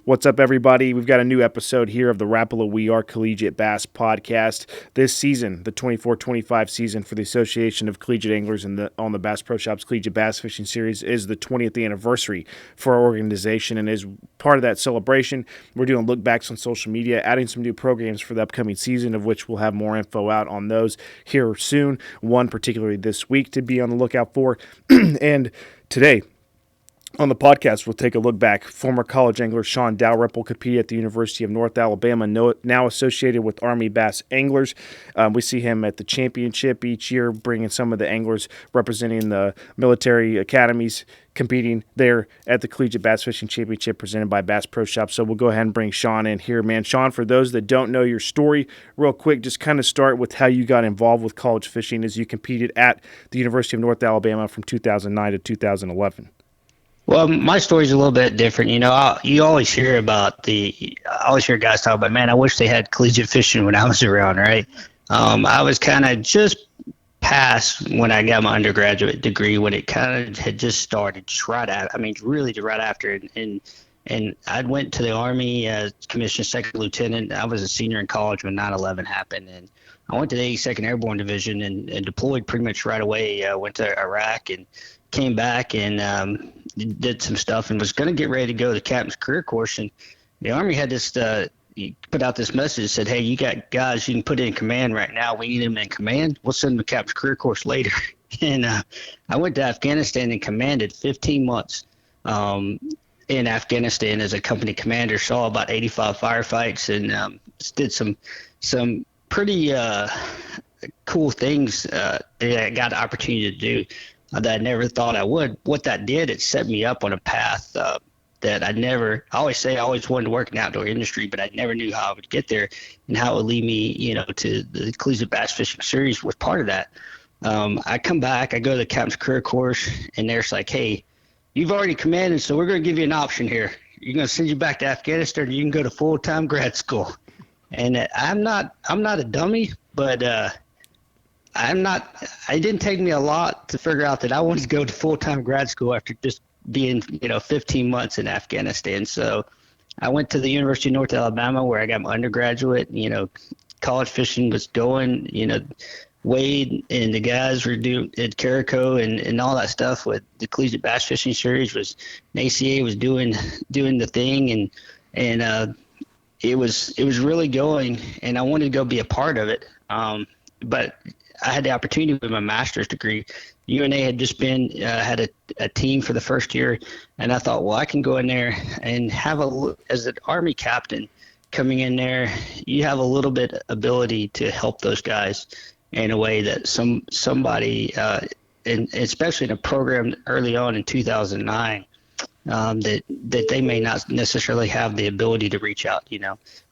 What's up, everybody? We've got a new episode here of the Rapala We Are Collegiate Bass Podcast. This season, the 24-25 season for the Association of Collegiate Anglers and on the Bass Pro Shops Collegiate Bass Fishing Series is the 20th anniversary for our organization, and as part of that celebration, we're doing look backs on social media, adding some new programs for the upcoming season, of which we'll have more info out on those here soon. One particularly this week to be on the lookout for. And today, on the podcast, we'll take a look back. Former college angler Shawn Dalrymple competed at the University of North Alabama, now associated with Army Bass Anglers. We see him at the championship each year, bringing some of the anglers representing the military academies, competing there at the Collegiate Bass Fishing Championship presented by Bass Pro Shops. So we'll go ahead and bring Shawn in here, man. Shawn, for those that don't know your story, real quick, just kind of start with how you got involved with college fishing as you competed at the University of North Alabama from 2009 to 2011. Well, my story's a little bit different. You always hear I always hear guys talk about, man, I wish they had collegiate fishing when I was around, right? I was kind of just past when I got my undergraduate degree, when it kind of had just started, really right after. And I went to the Army as commissioned second lieutenant. I was a senior in college when 9/11 happened, and I went to the 82nd Airborne Division and deployed pretty much right away. Went to Iraq and came back and did some stuff and was going to get ready to go to the captain's career course. And the Army had this put out this message that said, hey, you got guys you can put in command right now. We need them in command. We'll send them to captain's career course later. And I went to Afghanistan and commanded 15 months in Afghanistan as a company commander. Saw about 85 firefights and did some pretty cool things that I got the opportunity to do that I never thought I would. What that did, it set me up on a path that I always wanted to work in the outdoor industry, but I never knew how I would get there and how it would lead me, to the Collegiate Bass Fishing Series was part of that. I come back, I go to the captain's career course, and they're like, hey, you've already commanded, so we're going to give you an option here. You're going to send you back to Afghanistan, or you can go to full-time grad school. And I'm not a dummy, but it didn't take me a lot to figure out that I wanted to go to full-time grad school after just being, 15 months in Afghanistan. So I went to the University of North Alabama where I got my undergraduate. College fishing was going, Wade and the guys were doing at Carico and all that stuff with the Collegiate Bass Fishing Series ACA was doing the thing and it was really going, and I wanted to go be a part of it. But I had the opportunity with my master's degree. UNA had just had a team for the first year, and I thought, well, I can go in there and as an Army captain coming in there, you have a little bit ability to help those guys in a way that somebody, and especially in a program early on in 2009, that they may not necessarily have the ability to reach out.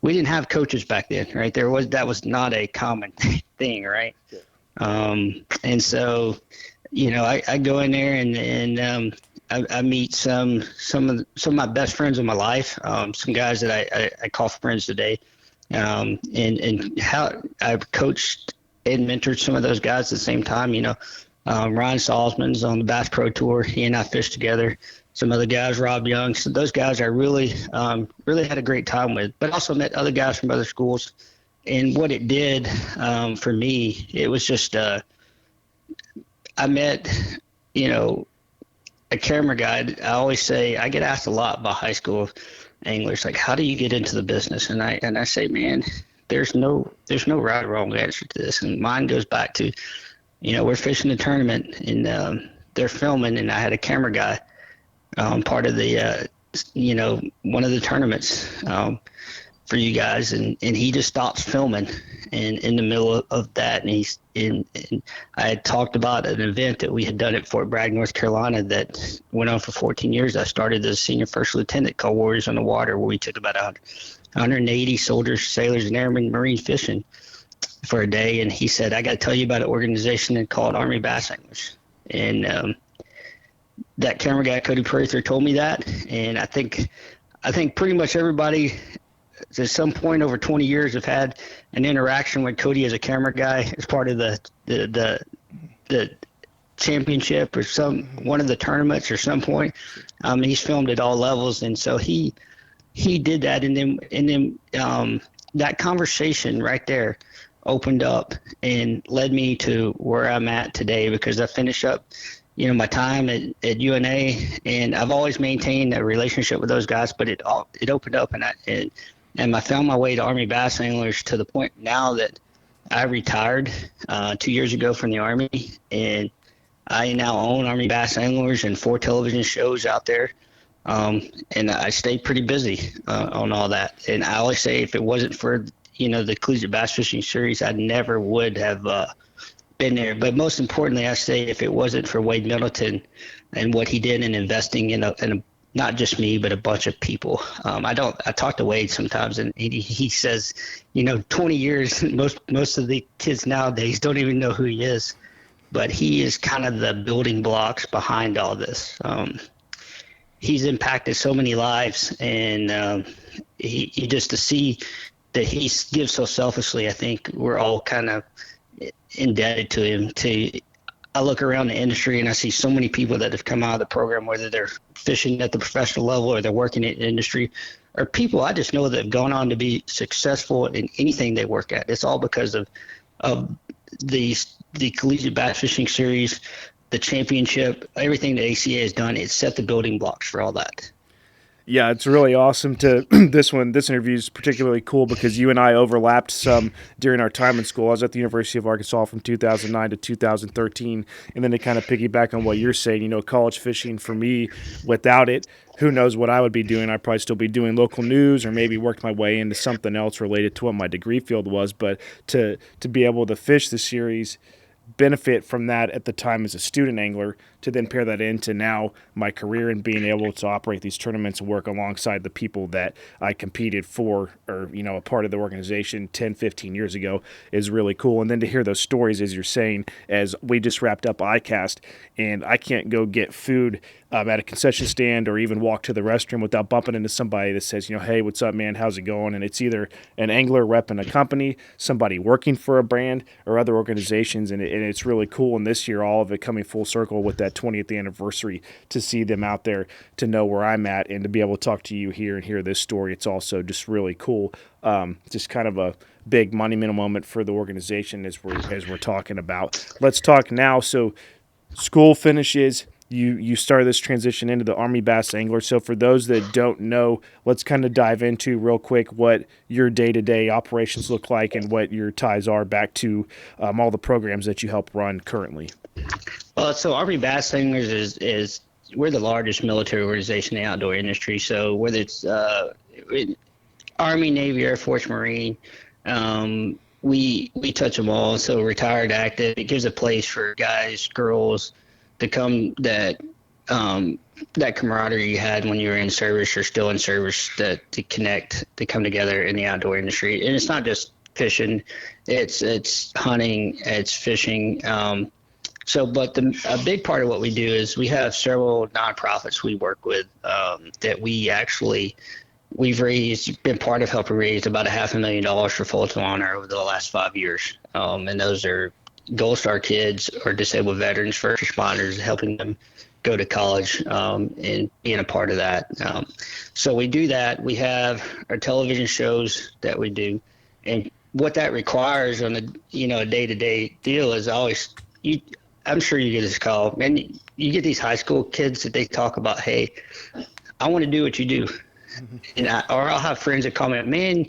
We didn't have coaches back then, right? That was not a common thing, right? Yeah. And so, I go in there and I meet some of my best friends in my life, some guys that I call friends today, and how I've coached and mentored some of those guys at the same time. Ryan Salzman's on the Bass Pro Tour. He and I fished together. Some other guys, Rob Young. So those guys I really had a great time with, but also met other guys from other schools. And what it did for me, it was just I met, a camera guy. I always say, I get asked a lot by high school anglers, like, how do you get into the business? And I say, man, there's no right or wrong answer to this. And mine goes back to, we're fishing a tournament and they're filming, and I had a camera guy part of the one of the tournaments for you guys, and he just stops filming in the middle of that, and I had talked about an event that we had done at Fort Bragg, North Carolina, that went on for 14 years. I started as a senior first lieutenant called Warriors on the Water, where we took about 180 soldiers, sailors, and airmen marine fishing for a day. And he said, I got to tell you about an organization called Army Bass Anglers. And that camera guy, Cody Prather, told me that. And I think pretty much everybody at some point over 20 years have had an interaction with Cody as a camera guy as part of the championship or one of the tournaments or some point. He's filmed at all levels. And so he he did that, and then that conversation right there opened up and led me to where I'm at today, because I finished up, my time at UNA, and I've always maintained a relationship with those guys, but it opened up, and I found my way to Army Bass Anglers, to the point now that I retired 2 years ago from the Army, and I now own Army Bass Anglers and 4 television shows out there. And I stayed pretty busy on all that. And I always say, if it wasn't for, the Collegiate Bass Fishing Series, I never would have been there. But most importantly, I say, if it wasn't for Wade Middleton and what he did in investing in not just me, but a bunch of people. I talk to Wade sometimes, and he says, 20 years, most of the kids nowadays don't even know who he is. But he is kind of the building blocks behind all this. He's impacted so many lives, and he just to see that he gives so selfishly, I think we're all kind of indebted to him. I look around the industry and I see so many people that have come out of the program, whether they're fishing at the professional level or they're working in the industry, or people I just know that have gone on to be successful in anything they work at. It's all because of the Collegiate Bass Fishing Series, the championship, everything the ACA has done. It set the building blocks for all that. Yeah, it's really awesome to this interview is particularly cool because you and I overlapped some during our time in school. I was at the University of Arkansas from 2009 to 2013, and then to kind of piggyback on what you're saying, college fishing for me, without it, who knows what I would be doing. I'd probably still be doing local news, or maybe worked my way into something else related to what my degree field was. But to be able to fish the series, benefit from that at the time as a student angler, to then pair that into now my career and being able to operate these tournaments and work alongside the people that I competed for, or, a part of the organization 10, 15 years ago, is really cool. And then to hear those stories, as you're saying, as we just wrapped up ICAST, and I can't go get food at a concession stand or even walk to the restroom without bumping into somebody that says, hey, what's up, man? How's it going? And it's either an angler repping a company, somebody working for a brand, or other organizations. And it's really cool. And this year, all of it coming full circle with that 20th anniversary, to see them out there, to know where I'm at, and to be able to talk to you here and hear this story. It's also just really cool. Just kind of a big monumental moment for the organization as we're talking about. Let's talk now. So school finishes. You started this transition into the Army Bass Angler. So for those that don't know, let's kind of dive into real quick what your day-to-day operations look like and what your ties are back to all the programs that you help run currently. Well, so Army Bass Anglers is we're the largest military organization in the outdoor industry. So whether it's Army, Navy, Air Force, Marine, we touch them all. So retired, active, it gives a place for guys, girls, to come, that camaraderie you had when you were in service or still in service, to connect, to come together in the outdoor industry. And it's not just fishing, it's hunting, it's fishing. But a big part of what we do is we have several nonprofits we work with that we've been part of helping raise about $500,000 for Fulton Honor over the last 5 years. And those are Gold Star kids or disabled veterans, first responders, helping them go to college and being a part of that. So we do that. We have our television shows that we do. And what that requires on a day-to-day deal is always, I'm sure you get this call, and you get these high school kids that they talk about, hey, I want to do what you do. And or I'll have friends that comment, man,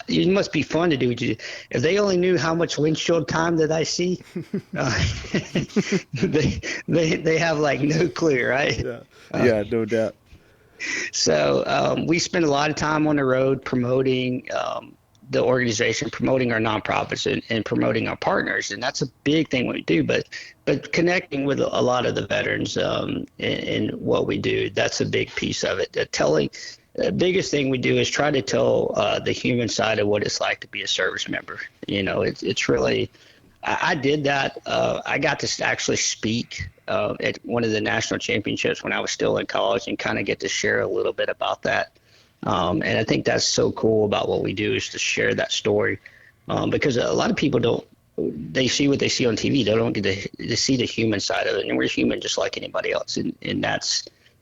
it must be fun to do what you do. If they only knew how much windshield time that I see, they have like no clue, right? Yeah, no doubt. So we spend a lot of time on the road promoting the organization, promoting our nonprofits, and promoting our partners, and that's a big thing we do. But connecting with a lot of the veterans in what we do, that's a big piece of it. The biggest thing we do is try to tell the human side of what it's like to be a service member. It's really, I did that. I got to actually speak at one of the national championships when I was still in college, and kind of get to share a little bit about that. And I think that's so cool about what we do, is to share that story, because a lot of people they see what they see on TV. They don't get to see the human side of it, and we're human just like anybody else. And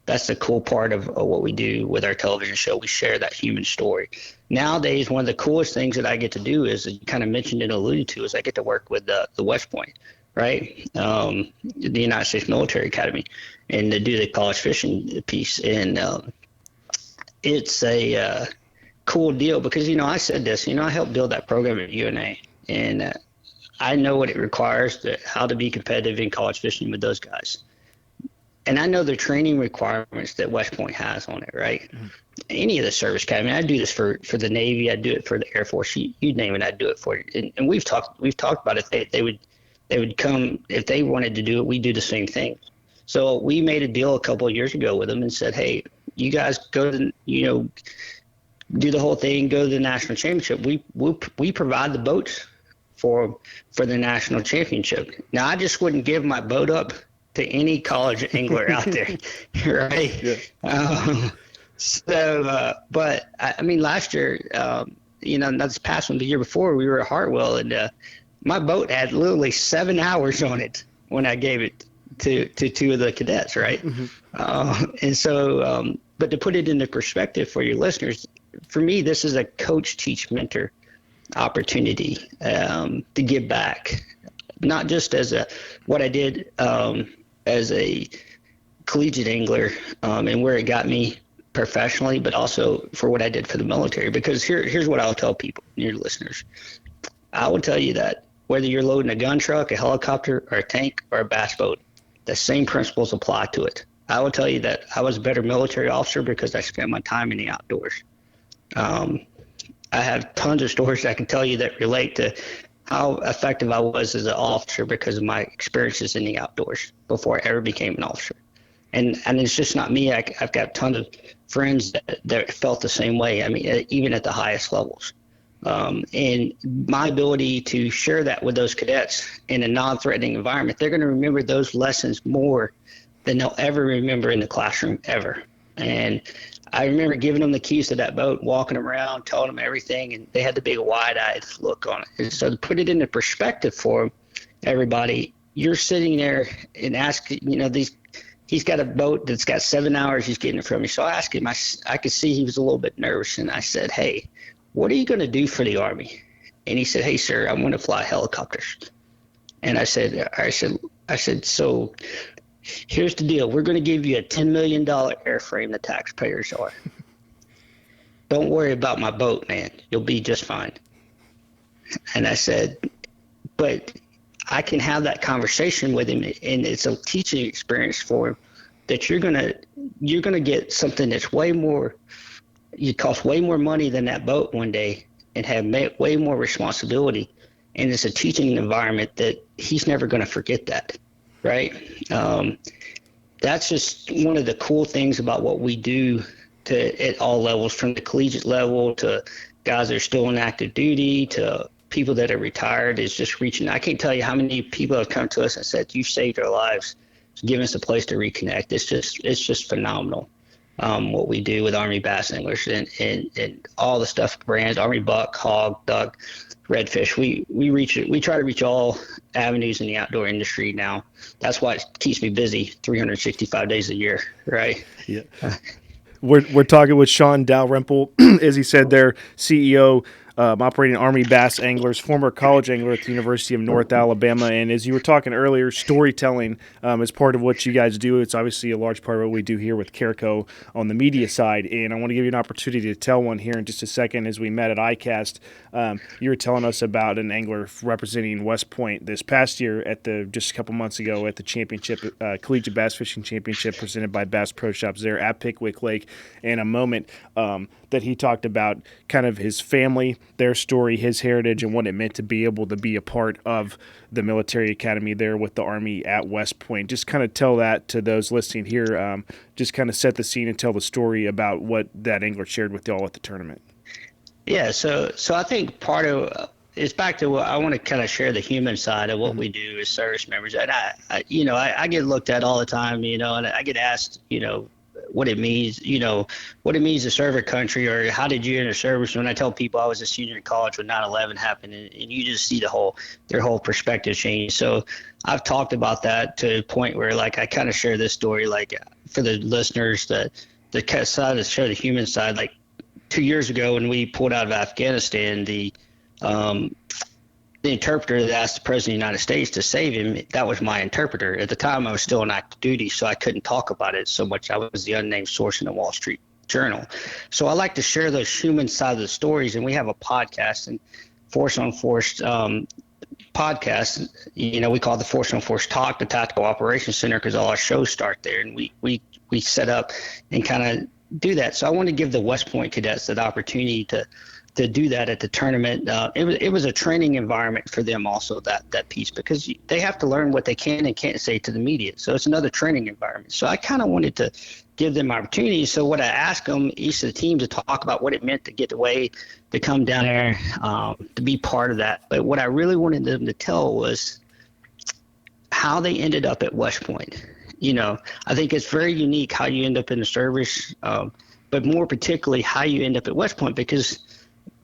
that's the cool part of what we do with our television show. We share that human story. Nowadays, one of the coolest things that I get to do is, you kind of mentioned and alluded to, is I get to work with the West Point, right? The United States Military Academy, and to do the college fishing piece. And it's a cool deal because, I said this, I helped build that program at UNA, and I know what it requires, how to be competitive in college fishing with those guys. And I know the training requirements that West Point has on it, right? Mm-hmm. Any of the service academy, I do this for the Navy, I do it for the Air Force, you name it, I do it for you. And we've talked about it. They would come if they wanted to do it. We do the same thing. So we made a deal a couple of years ago with them and said, hey, you guys go to do the whole thing, go to the national championship. We provide the boats for the national championship. Now I just wouldn't give my boat up to any college angler out there, right? Yeah. But I mean, last year, not this past one, the year before, we were at Hartwell, and my boat had literally 7 hours on it when I gave it to two of the cadets, right? Mm-hmm. And so, but to put it into perspective for your listeners, for me, this is a coach, teach, mentor opportunity to give back, not just as what I did as a collegiate angler and where it got me professionally, but also for what I did for the military. Because here's what I'll tell people, your listeners. I will tell you that whether you're loading a gun truck, a helicopter, or a tank, or a bass boat, the same principles apply to it. I will tell you that I was a better military officer because I spent my time in the outdoors. I have tons of stories I can tell you that relate to how effective I was as an officer because of my experiences in the outdoors before I ever became an officer. And it's just not me. I've got tons of friends that felt the same way. I mean, even at the highest levels. And my ability to share that with those cadets in a non-threatening environment, they're going to remember those lessons more than they'll ever remember in the classroom ever. And I remember giving them the keys to that boat, walking them around, telling them everything, and they had the big wide-eyed look on it. And so to put it into perspective for everybody, you're sitting there and asking, he's got a boat that's got 7 hours, he's getting it from me. So I asked him, I could see he was a little bit nervous, and I said, hey, what are you going to do for the Army? And he said, hey, sir, I'm going to fly helicopters. And I said, so here's the deal. We're going to give you a $10 million airframe the taxpayers are. Don't worry about my boat, man. You'll be just fine. And I said, but I can have that conversation with him, and it's a teaching experience for him that you're going to get something that's you cost way more money than that boat one day and have way more responsibility. And it's a teaching environment that he's never going to forget that. Right. That's just one of the cool things about what we do at all levels, from the collegiate level to guys that are still in active duty to people that are retired, is just reaching. I can't tell you how many people have come to us and said, you've saved our lives. Give us a place to reconnect. It's just phenomenal. What we do with Army bass anglers and all the stuff, brands, Army buck, hog, duck, redfish. We try to reach all avenues in the outdoor industry now. That's why it keeps me busy 365 days a year, right? Yeah. We're talking with Shawn Dalrymple, as he said there, CEO, operating Army bass anglers, former college angler at the University of North Alabama. And as you were talking earlier, storytelling is part of what you guys do. It's obviously a large part of what we do here with Carico on the media side. And I want to give you an opportunity to tell one here in just a second. As we met at ICAST, you were telling us about an angler representing West Point this past year just a couple months ago at the championship, Collegiate Bass Fishing Championship presented by Bass Pro Shops there at Pickwick Lake. And a moment that he talked about kind of his family, their story, his heritage, and what it meant to be able to be a part of the military academy there with the Army at West Point. Just kind of tell that to those listening here. Just kind of set the scene and tell the story about what that angler shared with y'all at the tournament. Yeah, so I think part of it's back to what I want to kind of share the human side of what we do as service members. And I get looked at all the time, and I get asked, what it means, what it means to serve a country, or how did you enter service? When I tell people I was a senior in college when 9/11 happened, and you just see their whole perspective change. So I've talked about that to a point where, like, I kind of share this story, like, for the listeners, that the side to show the human side. Like 2 years ago when we pulled out of Afghanistan, the interpreter that asked the president of the United States to save him, that was my interpreter. At the time, I was still on active duty, so I couldn't talk about it so much. I was the unnamed source in the Wall Street Journal. So I like to share those human side of the stories, and we have a podcast, and Force on Force podcast, we call it the Force on Force Talk, the Tactical Operations Center, because all our shows start there, and we set up and kind of do that. So I want to give the West Point cadets that opportunity to do that at the tournament. It was a training environment for them also, that piece, because they have to learn what they can and can't say to the media. So it's another training environment. So I kind of wanted to give them opportunities. So what I asked them, each of the teams, to talk about what it meant to get away, to come down there, to be part of that. But what I really wanted them to tell was how they ended up at West Point. I think it's very unique how you end up in the service, but more particularly how you end up at West Point, because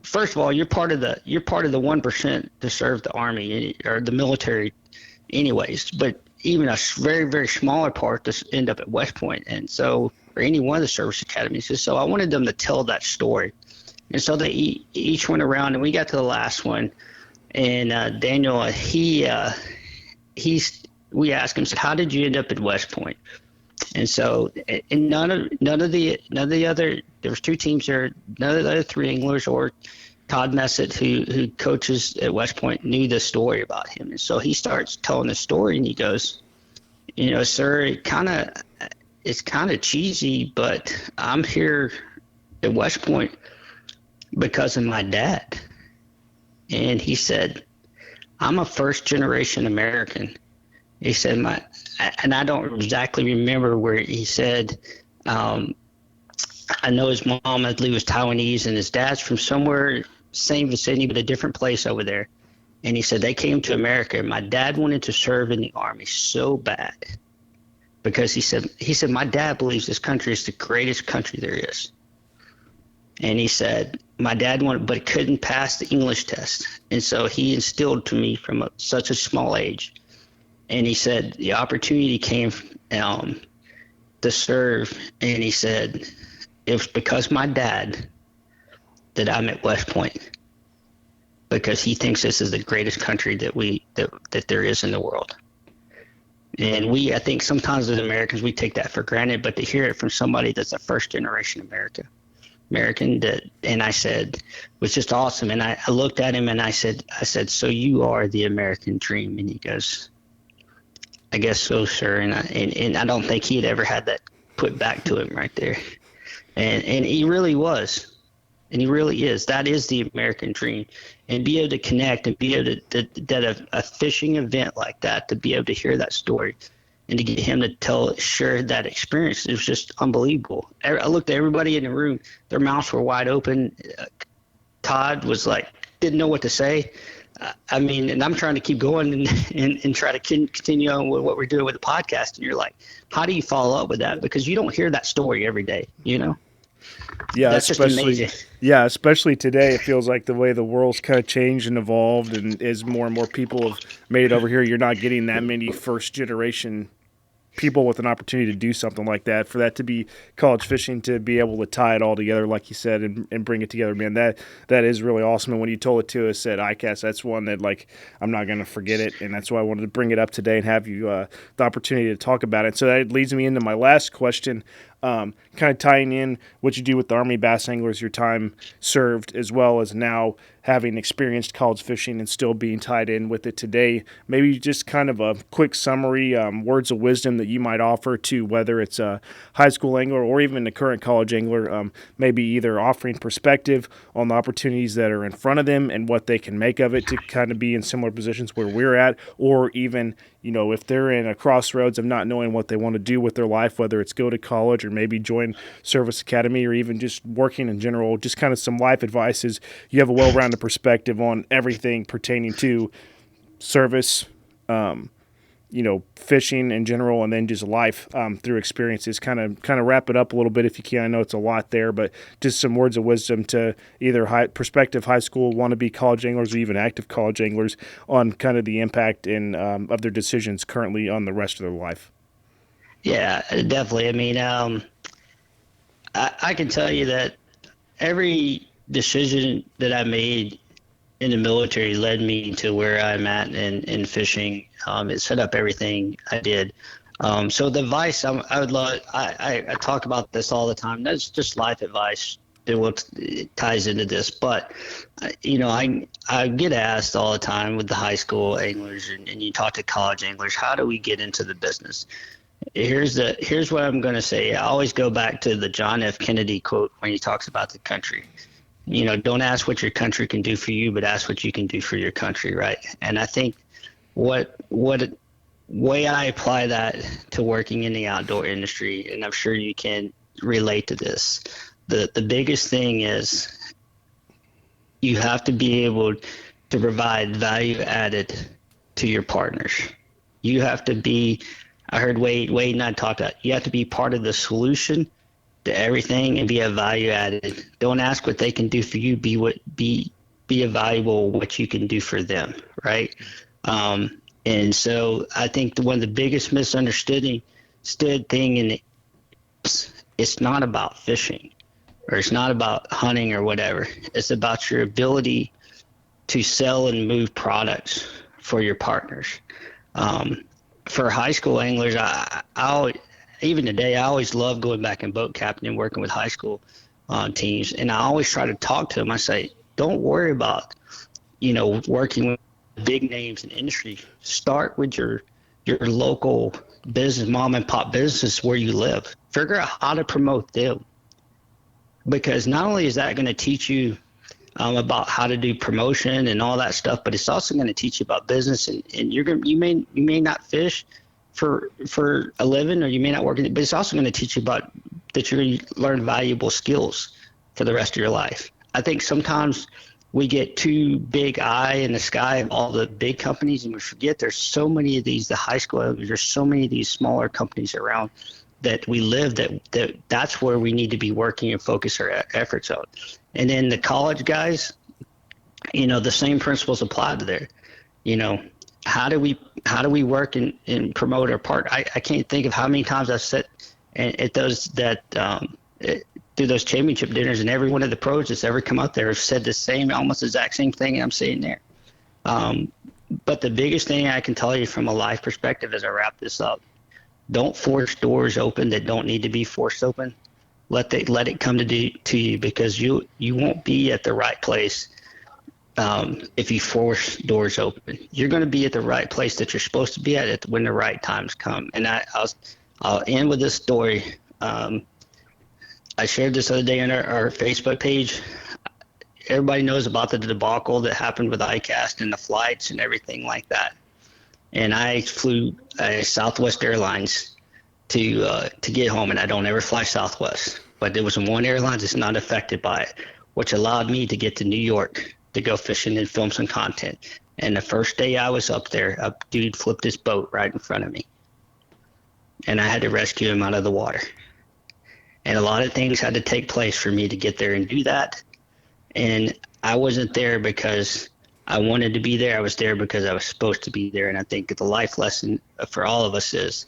first of all, you're part of the 1% to serve the Army or the military anyways, but even a very, very smaller part to end up at West Point. And so, or any one of the service academies. So I wanted them to tell that story. And so they each went around, and we got to the last one. And Daniel, we asked him, so how did you end up at West Point? And so, and none of the other, there was two teams there, none of the other three anglers or Todd Messett, who coaches at West Point, knew the story about him. And so he starts telling the story, and he goes, sir, it's kind of cheesy, but I'm here at West Point because of my dad. And he said, I'm a first generation American. He said, and I don't exactly remember where he said, I know his mom, I believe, was Taiwanese, and his dad's from somewhere, same vicinity, but a different place over there. And he said, they came to America, and my dad wanted to serve in the Army so bad, because he said, my dad believes this country is the greatest country there is. And he said, my dad wanted, but couldn't pass the English test. And so he instilled to me from such a small age. And he said the opportunity came to serve, and he said it was because my dad that I'm at West Point, because he thinks this is the greatest country that there is in the world. And I think sometimes as Americans we take that for granted, but to hear it from somebody that's a first generation American, and I said, was just awesome. And I looked at him and I said, so you are the American dream? And he goes, I guess so, sir. And I don't think he had ever had that put back to him right there. And he really was. And he really is. That is the American dream. And be able to connect and be able to a fishing event like that, to be able to hear that story and to get him to share that experience, it was just unbelievable. I looked at everybody in the room. Their mouths were wide open. Todd was like, didn't know what to say. And I'm trying to keep going and try to continue on with what we're doing with the podcast. And you're like, how do you follow up with that? Because you don't hear that story every day, Yeah, that's just amazing. Yeah, especially today. It feels like the way the world's kind of changed and evolved, and as more and more people have made it over here, you're not getting that many first generation people with an opportunity to do something like that. For that to be college fishing, to be able to tie it all together, like you said, and bring it together, man, that is really awesome. And when you told it to us at ICAST, that's one that, like, I'm not going to forget it, and that's why I wanted to bring it up today and have you the opportunity to talk about it. So that leads me into my last question, kind of tying in what you do with the Army Bass Anglers, your time served, as well as now having experienced college fishing and still being tied in with it today. Maybe just kind of a quick summary, words of wisdom that you might offer to whether it's a high school angler or even a current college angler, maybe either offering perspective on the opportunities that are in front of them and what they can make of it to kind of be in similar positions where we're at, or even, if they're in a crossroads of not knowing what they want to do with their life, whether it's go to college or maybe join service academy or even just working in general, just kind of some life advice is you have a well-rounded perspective on everything pertaining to service, fishing in general, and then just life through experiences. Kind of wrap it up a little bit if you can. I know it's a lot there, but just some words of wisdom to either prospective high school, wannabe college anglers, or even active college anglers on kind of the impact of their decisions currently on the rest of their life. Yeah, definitely. I mean, I can tell you that every decision that I made in the military led me to where I'm at in fishing. It set up everything I did. So the advice I would love, I talk about this all the time. That's just life advice. It ties into this, but I get asked all the time with the high school anglers, and you talk to college anglers, how do we get into the business? Here's what I'm going to say. I always go back to the John F. Kennedy quote when he talks about the country. Don't ask what your country can do for you, but ask what you can do for your country, right? And I think what way I apply that to working in the outdoor industry, and I'm sure you can relate to this, the biggest thing is you have to be able to provide value added to your partners. You have to be, I heard Wade and I talked about, you have to be part of the solution to everything and be a value added. Don't ask what they can do for you. Be a valuable what you can do for them, right? And so I think one of the biggest misunderstood thing it's not about fishing, or it's not about hunting or whatever. It's about your ability to sell and move products for your partners. For high school anglers, I always, even today, I always love going back and boat captaining, working with high school teams. And I always try to talk to them. I say, don't worry about, working with big names in industry. Start with your local business, mom and pop business where you live. Figure out how to promote them. Because not only is that going to teach you about how to do promotion and all that stuff, but it's also going to teach you about business. And you may not fish for a living, or you may not work in it, but it's also going to teach you about that you're going to learn valuable skills for the rest of your life. I think sometimes we get too big eye in the sky of all the big companies, and we forget there's so many of these, the high school, there's so many of these smaller companies around that we live, that's where we need to be working and focus our efforts on. And then the college guys, the same principles apply to there. How do we work and promote our part? I can't think of how many times I've sat at those through those championship dinners, and every one of the pros that's ever come up there have said the same, almost exact same thing I'm saying there. But the biggest thing I can tell you from a life perspective as I wrap this up, don't force doors open that don't need to be forced open. Let it come to you, because you won't be at the right place if you force doors open. You're going to be at the right place that you're supposed to be at when the right times come. And I'll end with this story. I shared this other day on our Facebook page. Everybody knows about the debacle that happened with ICAST and the flights and everything like that. And I flew Southwest Airlines to get home, and I don't ever fly Southwest. But there was one airline that's not affected by it, which allowed me to get to New York to go fishing and film some content. And the first day I was up there, a dude flipped his boat right in front of me, and I had to rescue him out of the water. And a lot of things had to take place for me to get there and do that. And I wasn't there because I wanted to be there. I was there because I was supposed to be there. And I think the life lesson for all of us is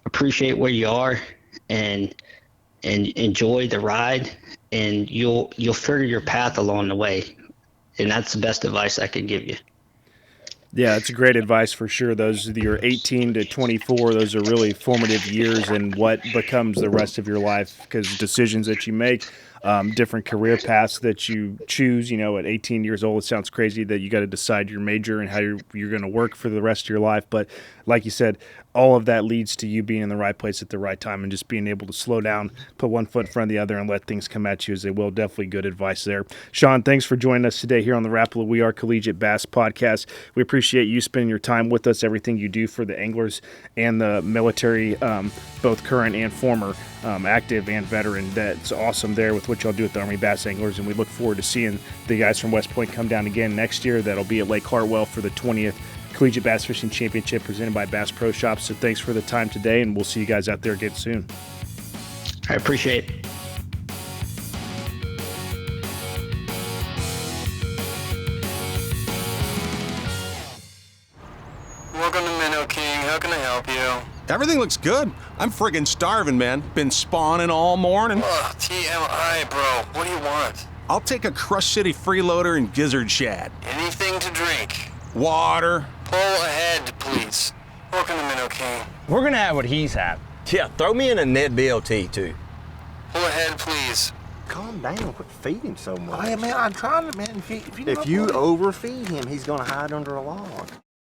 appreciate where you are and enjoy the ride, and you'll figure your path along the way. And that's the best advice I can give you. Yeah, it's great advice for sure. Those your 18 to 24, those are really formative years in what becomes the rest of your life, because decisions that you make, different career paths that you choose. At 18 years old, it sounds crazy that you got to decide your major and how you're going to work for the rest of your life. But like you said, all of that leads to you being in the right place at the right time and just being able to slow down, put one foot in front of the other, and let things come at you as they will. Definitely good advice there. Shawn, thanks for joining us today here on the Rapala We Are Collegiate Bass Podcast. We appreciate you spending your time with us, everything you do for the anglers and the military, both current and former, active and veteran. That's awesome there with what y'all do with the Army Bass Anglers, and we look forward to seeing the guys from West Point come down again next year. That'll be at Lake Hartwell for the 20th Collegiate Bass Fishing Championship presented by Bass Pro Shops. So thanks for the time today, and we'll see you guys out there again soon. I appreciate it. Welcome to Minnow King. How can I help you? Everything looks good. I'm friggin' starving, man. Been spawning all morning. Ugh, TMI, bro. What do you want? I'll take a Crush City freeloader and gizzard shad. Anything to drink. Water. Pull ahead, please. Welcome to Minnow King. We're gonna have what he's having. Yeah, throw me in a Ned BLT too. Pull ahead, please. Calm down. Quit feeding him so much. Hey, man, I'm trying to, man. If you overfeed him, he's going to hide under a log.